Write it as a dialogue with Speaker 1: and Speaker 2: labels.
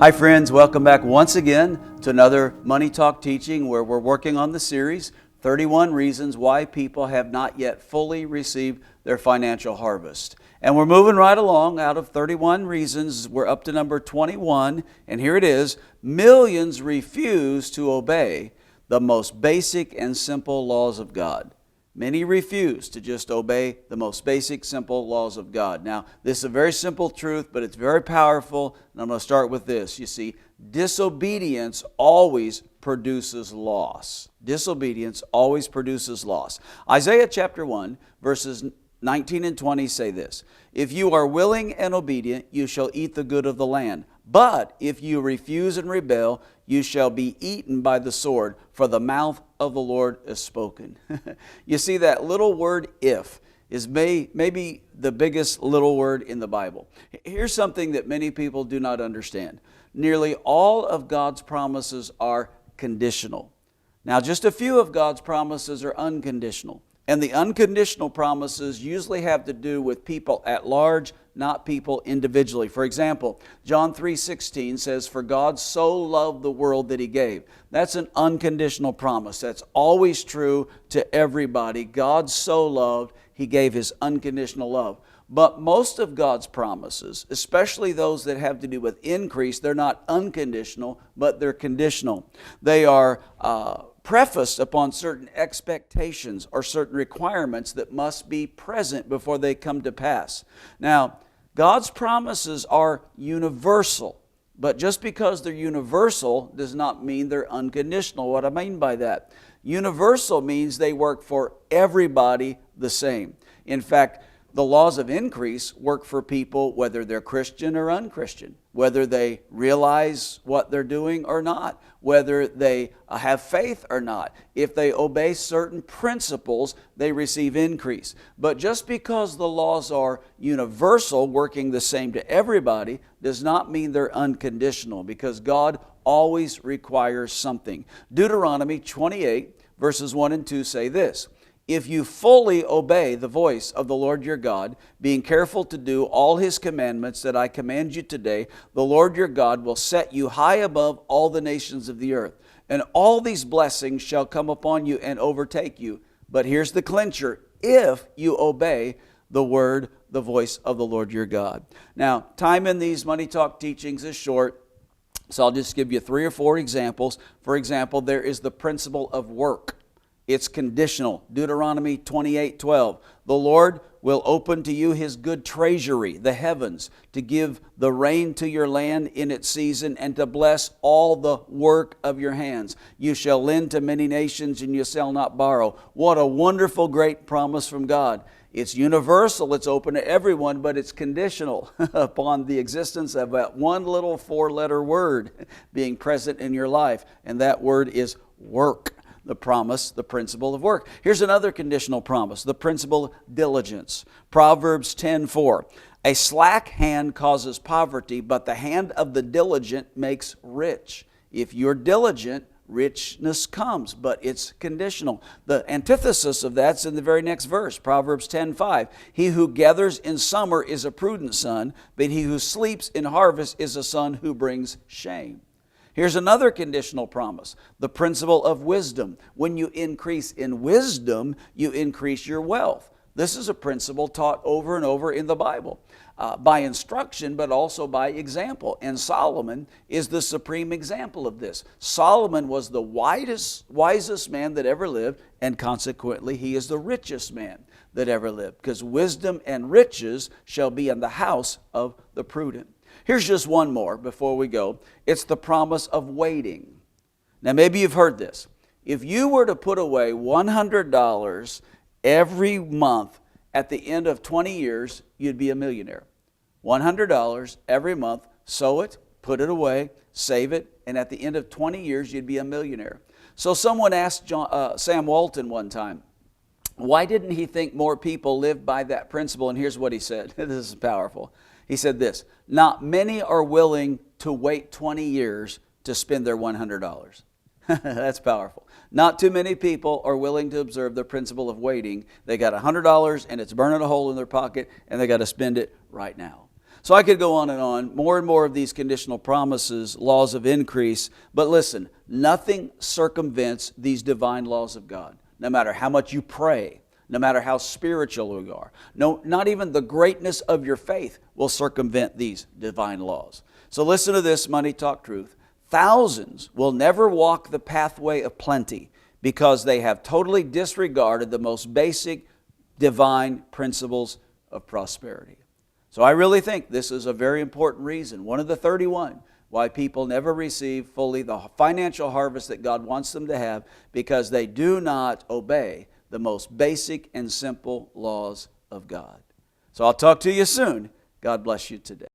Speaker 1: Hi friends, welcome back once again to another Money Talk teaching where we're working on the series 31 Reasons Why People Have Not Yet Fully Received Their Financial Harvest. And we're moving right along. Out of 31 reasons, we're up to number 21, and here it is. Millions refuse to obey the most basic and simple laws of God. Many refuse to just obey the most basic, simple laws of God. Now, this is a very simple truth, but it's very powerful, and I'm going to start with this. You see, disobedience always produces loss. Disobedience always produces loss. Isaiah chapter 1, verses 19 and 20 say this: "If you are willing and obedient, you shall eat the good of the land. But if you refuse and rebel, you shall be eaten by the sword, for the mouth of the Lord is spoken." You see, that little word "if" is maybe the biggest little word in the Bible. Here's something that many people do not understand. Nearly all of God's promises are conditional. Now, just a few of God's promises are unconditional. And the unconditional promises usually have to do with people at large, not people individually. For example, John 3:16 says, "For God so loved the world that He gave." That's an unconditional promise. That's always true to everybody. God so loved, He gave His unconditional love. But most of God's promises, especially those that have to do with increase, they're not unconditional, but they're conditional. They are prefaced upon certain expectations or certain requirements that must be present before they come to pass. Now, God's promises are universal, but just because they're universal does not mean they're unconditional. What I mean by that? Universal means they work for everybody the same. In fact, the laws of increase work for people whether they're Christian or unchristian, whether they realize what they're doing or not, whether they have faith or not. If they obey certain principles, they receive increase. But just because the laws are universal, working the same to everybody, does not mean they're unconditional, because God always requires something. Deuteronomy 28, verses 1 and 2 say this: "If you fully obey the voice of the Lord your God, being careful to do all His commandments that I command you today, the Lord your God will set you high above all the nations of the earth. And all these blessings shall come upon you and overtake you." But here's the clincher: if you obey the word, the voice of the Lord your God. Now, time in these Money Talk teachings is short, so I'll just give you 3 or 4 examples. For example, there is the principle of work. It's conditional. Deuteronomy 28:12. "The Lord will open to you His good treasury, the heavens, to give the rain to your land in its season, and to bless all the work of your hands. You shall lend to many nations, and you shall not borrow." What a wonderful, great promise from God. It's universal, it's open to everyone, but it's conditional upon the existence of that one little 4-letter word being present in your life, and that word is work. The promise, the principle of work. Here's another conditional promise, the principle of diligence. Proverbs 10:4. "A slack hand causes poverty, but the hand of the diligent makes rich." If you're diligent, richness comes, but it's conditional. The antithesis of that's in the very next verse, Proverbs 10:5. "He who gathers in summer is a prudent son, but he who sleeps in harvest is a son who brings shame." Here's another conditional promise, the principle of wisdom. When you increase in wisdom, you increase your wealth. This is a principle taught over and over in the Bible, by instruction, but also by example. And Solomon is the supreme example of this. Solomon was the wisest man that ever lived, and consequently, he is the richest man that ever lived, because wisdom and riches shall be in the house of the prudent. Here's just one more before we go. It's the promise of waiting. Now, maybe you've heard this. If you were to put away $100 every month at the end of 20 years, you'd be a millionaire. $100 every month, sow it, put it away, save it, and at the end of 20 years, you'd be a millionaire. So someone asked Sam Walton one time, why didn't he think more people lived by that principle? And here's what he said. This is powerful. He said this: "Not many are willing to wait 20 years to spend their $100. That's powerful. Not too many people are willing to observe the principle of waiting. They got $100 and it's burning a hole in their pocket, and they got to spend it right now. So I could go on and on. More and more of these conditional promises, laws of increase. But listen, nothing circumvents these divine laws of God. No matter how much you pray, no matter how spiritual you are, no, not even the greatness of your faith will circumvent these divine laws. So listen to this Money Talk truth. Thousands will never walk the pathway of plenty because they have totally disregarded the most basic divine principles of prosperity. So I really think this is a very important reason, one of the 31, why people never receive fully the financial harvest that God wants them to have, because they do not obey the most basic and simple laws of God. So I'll talk to you soon. God bless you today.